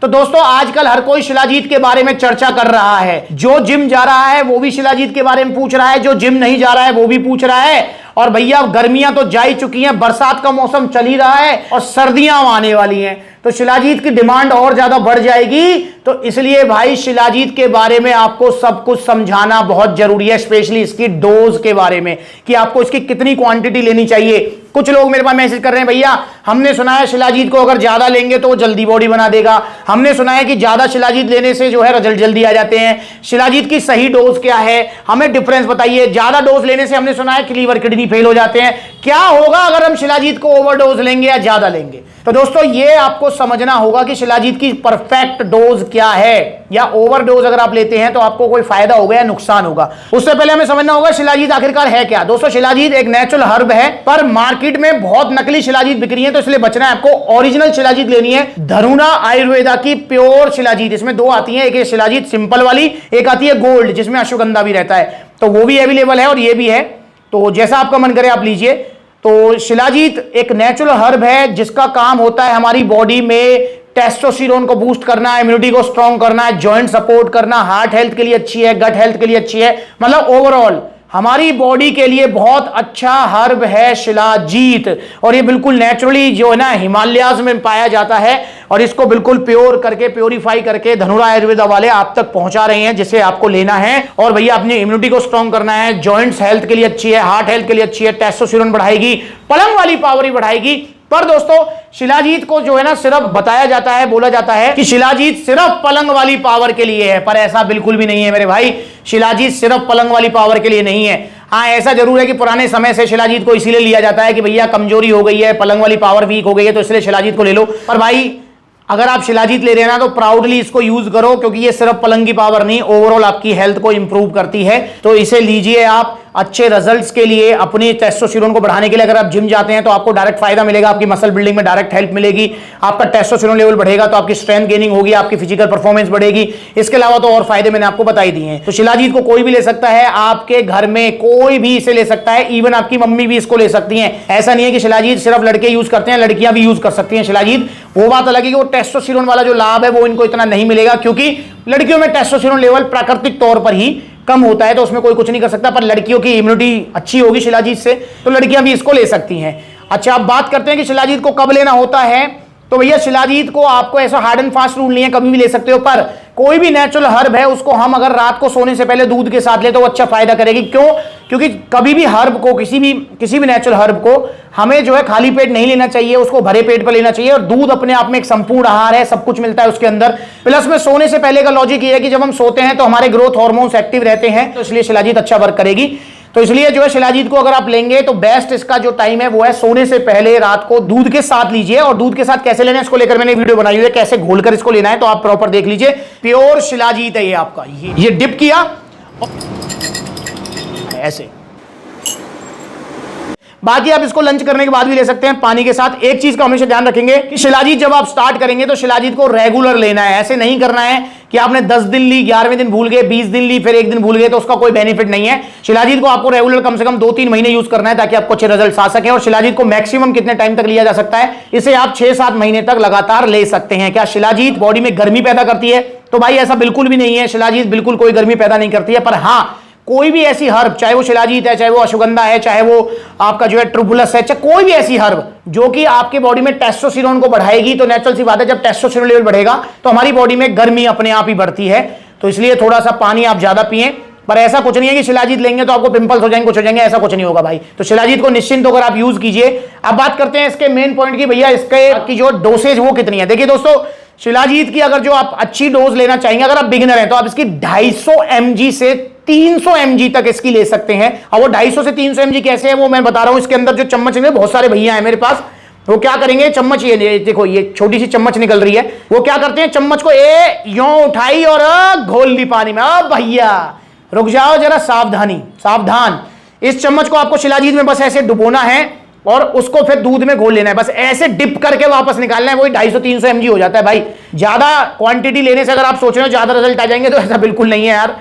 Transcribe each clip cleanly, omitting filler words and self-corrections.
तो दोस्तों आजकल हर कोई शिलाजीत के बारे में चर्चा कर रहा है। जो जिम जा रहा है वो भी शिलाजीत के बारे में पूछ रहा है, जो जिम नहीं जा रहा है वो भी पूछ रहा है। और भैया गर्मियां तो जा ही चुकी हैं, बरसात का मौसम चल ही रहा है और सर्दियां आने वाली हैं, तो शिलाजीत की डिमांड और ज्यादा बढ़ जाएगी। तो इसलिए भाई शिलाजीत के बारे में आपको सब कुछ समझाना बहुत जरूरी है, स्पेशली इसकी डोज के बारे में कि आपको इसकी कितनी क्वांटिटी लेनी चाहिए। कुछ लोग मेरे पास मैसेज कर रहे हैं, भैया हमने सुना है शिलाजीत को अगर ज्यादा लेंगे तो वो जल्दी बॉडी बना देगा, हमने सुना है कि ज्यादा शिलाजीत लेने से जो है रिजल्ट जल्दी आ जाते हैं। शिलाजीत की सही डोज क्या है, हमें डिफरेंस बताइए। ज्यादा डोज लेने से हमने सुना है कि लीवर किडनी फेल हो जाते हैं, क्या होगा अगर हम शिलाजीत को ओवरडोज लेंगे या ज्यादा लेंगे? तो दोस्तों ये आपको समझना होगा कि शिलाजीत की परफेक्ट डोज क्या है, या ओवरडोज अगर आप लेते हैं तो आपको कोई फायदा होगा या नुकसान होगा। उससे पहले हमें समझना होगा शिलाजीत आखिरकार है क्या। दोस्तों शिलाजीत एक नेचुरल हर्ब है, पर मार्केट में बहुत नकली शिलाजीत बिक रही है, तो इसलिए बचना है आपको। ओरिजिनल शिलाजीत लेनी है, धरुणा आयुर्वेदा की प्योर शिलाजीत। इसमें दो आती है, एक शिलाजीत सिंपल वाली, एक आती है गोल्ड जिसमें अश्वगंधा भी रहता है, तो वो भी अवेलेबल है और ये भी है। तो जैसा आपका मन करे आप लीजिए। तो शिलाजीत एक नेचुरल हर्ब है जिसका काम होता है हमारी बॉडी में टेस्टोस्टेरोन को बूस्ट करना, इम्यूनिटी को स्ट्रॉन्ग करना है, जॉइंट सपोर्ट करना, हार्ट हेल्थ के लिए अच्छी है, गट हेल्थ के लिए अच्छी है, मतलब ओवरऑल हमारी बॉडी के लिए बहुत अच्छा हर्ब है शिलाजीत। और ये बिल्कुल नेचुरली जो है ना हिमालयाज में पाया जाता है, और इसको बिल्कुल प्योर करके प्योरीफाई करके धनुरा आयुर्वेदा वाले आप तक पहुंचा रहे हैं, जिसे आपको लेना है। और भैया अपनी इम्यूनिटी को स्ट्रॉन्ग करना है, जॉइंट्स हेल्थ के लिए अच्छी है, हार्ट हेल्थ के लिए अच्छी है, टेस्टोस्टेरोन बढ़ाएगी, पलंग वाली पावर ही बढ़ाएगी। पर दोस्तों शिलाजीत को जो है ना सिर्फ बताया जाता है, बोला जाता है कि शिलाजीत सिर्फ पलंग वाली पावर के लिए है, पर ऐसा बिल्कुल भी नहीं है मेरे भाई। शिलाजीत सिर्फ पलंग वाली पावर के लिए नहीं है। हाँ ऐसा जरूर है कि पुराने समय से शिलाजीत को इसीलिए लिया जाता है कि भैया कमजोरी हो गई है, पलंग वाली पावर वीक हो गई है, तो इसलिए शिलाजीत को ले लो। पर भाई अगर आप शिलाजीत ले रहे हैं ना तो प्राउडली इसको यूज करो, क्योंकि ये सिर्फ पलंग की पावर नहीं, ओवरऑल आपकी हेल्थ को इंप्रूव करती है। तो इसे लीजिए आप अच्छे रिजल्ट्स के लिए, अपनी टेस्टोस्टेरोन को बढ़ाने के लिए। अगर आप जिम जाते हैं तो आपको डायरेक्ट फायदा मिलेगा, आपकी मसल बिल्डिंग में डायरेक्ट हेल्प मिलेगी, आपका टेस्टोस्टेरोन लेवल बढ़ेगा तो आपकी स्ट्रेंथ गेनिंग होगी, आपकी फिजिकल परफॉर्मेंस बढ़ेगी। इसके अलावा तो और फायदे मैंने आपको बता ही दिए हैं। तो शिलाजीत को कोई भी ले सकता है, आपके घर में कोई भी इसे ले सकता है, इवन आपकी मम्मी भी इसको ले सकती हैं। ऐसा नहीं है कि शिलाजीत सिर्फ लड़के यूज करते हैं, लड़कियां भी यूज कर सकती हैं शिलाजीत। वो बात अलग है कि वो टेस्टोस्टेरोन वाला जो लाभ है वो इनको इतना नहीं मिलेगा, क्योंकि लड़कियों में टेस्टोस्टेरोन लेवल प्राकृतिक तौर पर ही कम होता है, तो उसमें कोई कुछ नहीं कर सकता। पर लड़कियों की इम्यूनिटी अच्छी होगी शिलाजीत से, तो लड़कियां भी इसको ले सकती हैं। अच्छा अब बात करते हैं कि शिलाजीत को कब लेना होता है। तो भैया शिलाजीत को आपको ऐसा हार्ड एंड फास्ट रूल नहीं है, कभी भी ले सकते हो। पर कोई भी नेचुरल हर्ब है उसको हम अगर रात को सोने से पहले दूध के साथ ले तो वो अच्छा फायदा करेगी। क्यों? क्योंकि कभी भी हर्ब को, किसी भी नेचुरल हर्ब को हमें जो है खाली पेट नहीं लेना चाहिए, उसको भरे पेट पर लेना चाहिए। और दूध अपने आप में एक संपूर्ण आहार है, सब कुछ मिलता है उसके अंदर। प्लस में सोने से पहले का लॉजिक ये है कि जब हम सोते हैं तो हमारे ग्रोथ हार्मोन्स एक्टिव रहते हैं, तो इसलिए शिलाजीत अच्छा वर्क करेगी। तो इसलिए जो है शिलाजीत को अगर आप लेंगे तो बेस्ट इसका जो टाइम है वो है सोने से पहले रात को दूध के साथ लीजिए। और दूध के साथ कैसे लेना है इसको लेकर मैंने वीडियो बनाई हुई है, कैसे घोलकर इसको लेना है, तो आप प्रॉपर देख लीजिए। प्योर शिलाजीत है ये आपका। ये डिप किया ऐसे, बाकी आप इसको लंच करने के बाद भी ले सकते हैं पानी के साथ। एक चीज का हमेशा ध्यान रखेंगे कि शिलाजीत जब आप स्टार्ट करेंगे तो शिलाजीत को रेगुलर लेना है। ऐसे नहीं करना है कि आपने 10 दिन ली, 11वें दिन भूल गए, 20 दिन ली, फिर एक दिन भूल गए, तो उसका कोई बेनिफिट नहीं है। शिलाजीत को आपको रेगुलर कम से कम 2-3 महीने यूज करना है ताकि आपको अच्छे रिजल्ट आ सके। और शिलाजीत को मैक्सिमम कितने टाइम तक लिया जा सकता है, इसे आप 6-7 महीने तक लगातार ले सकते हैं। क्या शिलाजीत बॉडी में गर्मी पैदा करती है? तो भाई ऐसा बिल्कुल भी नहीं है, शिलाजीत बिल्कुल कोई गर्मी पैदा नहीं करती है। पर हाँ कोई भी ऐसी हर्ब, चाहे वो शिलाजीत है, चाहे वो अश्वगंधा है, चाहे वो आपका जो है ट्रिपुलस है, चाहे कोई भी ऐसी हर्ब जो कि आपके बॉडी में टेस्टोस्टेरोन को बढ़ाएगी, तो नेचुरल सी बात है जब टेस्टोस्टेरोन लेवल बढ़ेगा तो हमारी बॉडी में गर्मी अपने आप ही बढ़ती है। तो इसलिए थोड़ा सा पानी आप ज्यादा पिएं। पर ऐसा कुछ नहीं है कि शिलाजीत लेंगे तो आपको पिंपल्स हो जाएंगे, कुछ हो जाएंगे, ऐसा कुछ नहीं होगा भाई। तो शिलाजीत को निश्चिंत होकर आप यूज कीजिए। अब बात करते हैं इसके मेन पॉइंट की, भैया इसके की जो डोसेज वो कितनी है। देखिए दोस्तों शिलाजीत की अगर जो आप अच्छी डोज लेना चाहेंगे, अगर आप बिगिनर हैं तो आप इसकी 250 mg से 300 mg तक इसकी ले सकते हैं। और वो 250 से 300 mg कैसे है वो मैं बता रहा हूं। इसके अंदर जो चम्मच है, बहुत सारे भैया हैं मेरे पास, वो क्या करेंगे, चम्मच ये देखो, ये छोटी सी चम्मच निकल रही है, वो क्या करते हैं चम्मच को यूं उठाई और घोल दी पानी में। अब भैया रुक जाओ जरा, सावधान। इस चम्मच को आपको शिलाजीत में बस ऐसे डुबोना है और उसको फिर दूध में घोल लेना है, बस ऐसे डिप करके वापस निकालना है। वही 250-300 mg हो जाता है भाई। ज्यादा क्वांटिटी लेने से अगर आप सोच रहे हो ज्यादा रिजल्ट आ जाएंगे, तो ऐसा बिल्कुल नहीं है यार।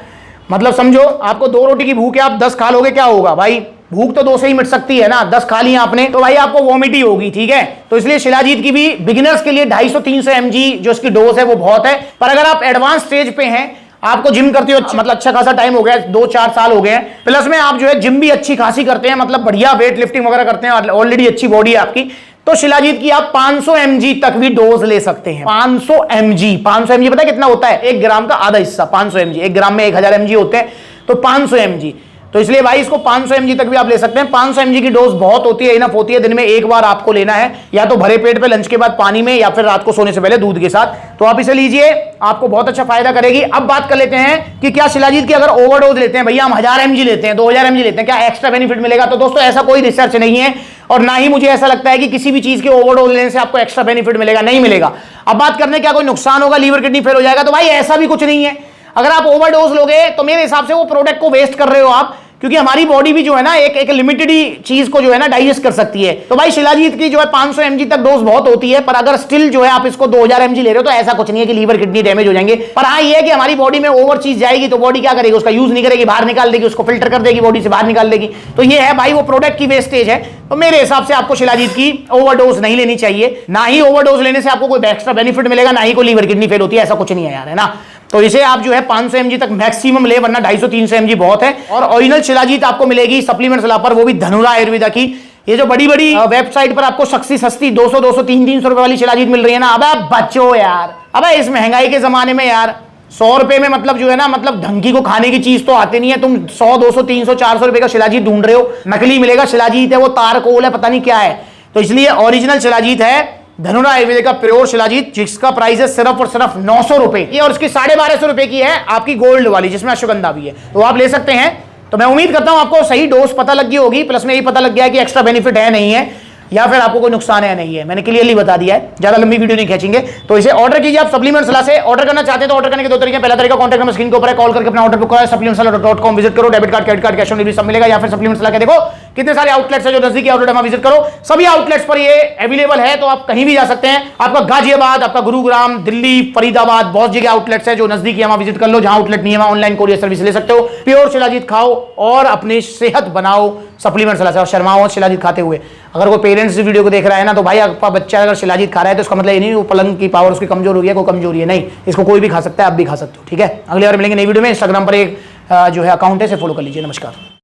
मतलब समझो आपको 2 रोटी की भूख है, आप 10 खा लोगे, क्या होगा भाई? भूख तो 2 से ही मिट सकती है ना, 10 खा लिया आपने तो भाई आपको वॉमिट ही होगी, ठीक है। तो इसलिए शिलाजीत की भी बिगिनर्स के लिए 250-300 mg जो इसकी डोज है वो बहुत है। पर अगर आप एडवांस स्टेज पे हैं, आपको जिम करते हो मतलब अच्छा खासा टाइम हो गया, 2-4 साल हो गए हैं, प्लस में आप जो है जिम भी अच्छी खासी करते हैं, मतलब बढ़िया वेट लिफ्टिंग वगैरह करते हैं, ऑलरेडी अच्छी बॉडी है आपकी, तो शिलाजीत की आप 500 mg तक भी डोज ले सकते हैं। 500 mg पता है कितना होता है? 1 ग्राम का आधा हिस्सा 500 mg। 1 ग्राम में 1000 mg होते हैं, तो 500 mg। तो इसलिए भाई इसको 500 mg तक भी आप ले सकते हैं। 500 mg की डोज बहुत होती है, इनफ होती है। दिन में एक बार आपको लेना है, या तो भरे पेट पे लंच के बाद पानी में, या फिर रात को सोने से पहले दूध के साथ। तो आप इसे लीजिए, आपको बहुत अच्छा फायदा करेगी। अब बात कर लेते हैं कि क्या शिलाजीत की अगर ओवरडोज लेते हैं, भैया हम 1000 mg लेते हैं, 2000 mg लेते हैं, क्या एक्स्ट्रा बेनिफिट मिलेगा? तो दोस्तों ऐसा कोई रिसर्च नहीं है, और ना ही मुझे ऐसा लगता है कि किसी भी चीज के ओवरडोज लेने से आपको एक्स्ट्रा बेनिफिट मिलेगा, नहीं मिलेगा। अब बात करने क्या कोई नुकसान होगा, लीवर किडनी फेल हो जाएगा? तो भाई ऐसा भी कुछ नहीं है। अगर आप ओवरडोज लोगे तो मेरे हिसाब से वो प्रोडक्ट को वेस्ट कर रहे हो आप, क्योंकि हमारी बॉडी भी जो है ना एक लिमिटेड ही चीज को जो है ना डाइजेस्ट कर सकती है। तो भाई शिलाजीत की जो है 500 mg तक डोज बहुत होती है, पर अगर स्टिल जो है आप इसको 2000 mg ले रहे हो तो ऐसा कुछ नहीं है कि लीवर किडनी डैमेज हो जाएंगे। पर हाँ ये है कि हमारी बॉडी में ओवर चीज जाएगी तो बॉडी क्या करेगी, उसका यूज नहीं करेगी, बाहर निकाल देगी, उसको फिल्टर कर देगी, बॉडी से बाहर निकाल देगी। तो ये है भाई वो प्रोडक्ट की वेस्टेज है। तो मेरे हिसाब से आपको शिलाजीत की ओवरडोज नहीं लेनी चाहिए, ना ही ओवरडोज लेने से आपको कोई एक्स्ट्रा बेनिफिट मिलेगा, ना ही कोई लीवर किडनी फेल होती है, ऐसा कुछ नहीं है यार, है ना। तो इसे आप जो है 500 mg तक मैक्सिमम ले, वरना 250-300 mg बहुत है। और ओरिजिनल शिलाजीत आपको मिलेगी सप्लीमेंट्स ला पर, वो भी धनुरा आयुर्वेदा की। ये जो बड़ी बड़ी वेबसाइट पर आपको सस्ती 200, 300 रुपए वाली शिलाजीत मिल रही है ना, अबे बच्चो यार, अबे इस महंगाई के जमाने में यार 100 रुपए में मतलब जो है ना, मतलब ढंगी को खाने की चीज तो आती नहीं है। तुम 100, 200, 300, 400 रुपए का शिलाजीत ढूंढ रहे हो, नकली मिलेगा। शिलाजीत है वो तारकोल है, पता नहीं क्या है। तो इसलिए ओरिजिनल शिलाजीत है धनुरा आयुर्वेदिक का प्योर शिलाजीत, जिसका प्राइस है सिर्फ और सिर्फ 900 रुपए की, और इसकी 1250 रुपए की है आपकी गोल्ड वाली, जिसमें अश्वगंधा भी है। तो आप ले सकते हैं। तो मैं उम्मीद करता हूं आपको सही डोज पता लग गई होगी, प्लस में ये पता लग गया है कि एक्स्ट्रा बेनिफिट है नहीं है, या फिर आपको कोई नुकसान है नहीं है। मैंने क्लियरली बता दिया है, ज्यादा लंबी वीडियो नहीं खींचेंगे। तो इसे ऑर्डर कीजिए आप सप्लीमेंट सलाह से। ऑर्डर करना चाहते हैं तो ऑर्डर करने के 2 तरीके। पहला तरीका कॉन्टैक्ट नंबर स्क्रीन के ऊपर है, कॉल करके अपना ऑर्डर बुक करो, supplementsala.com विजिट करो, debit card, credit card, cash on delivery सब मिलेगा। या फिर सप्लीमेंट सलाह के देखो कितने सारे आउटलेट्स है, जो नजदीकी आउटलेट है विजिट करो, सभी आउटलेट्स पर ये अवेलेबल है। तो आप कहीं भी जा सकते हैं। आपका गाजियाबाद, आपका गुरुग्राम, दिल्ली, फरीदाबाद, बहुत जगह आउटलेट्स है जो नजदीकी है, वहां विजिट कर लो। जहां आउटलेट नहीं है वहां ऑनलाइन कोरियर सर्विस ले सकते हो। प्योर शिलाजीत खाओ और अपनी सेहत बनाओ सप्लीमेंट सलाह से, और शर्माओ शिलाजीत खाते हुए। अगर कोई पेरेंट्स इस वीडियो को देख रहा है ना, तो भाई आपका बच्चा अगर शिलाजीत खा रहा है तो उसका मतलब ये नहीं वो पलंग की पावर उसकी कमजोर हो गई है, कोई कमजोरी है नहीं। इसको कोई भी खा सकता है, आप भी खा सकते हो, ठीक है। अगली बार मिलेंगे नई वीडियो में। इंस्टाग्राम पर एक जो है अकाउंट है, इसे फॉलो कर लीजिए। नमस्कार।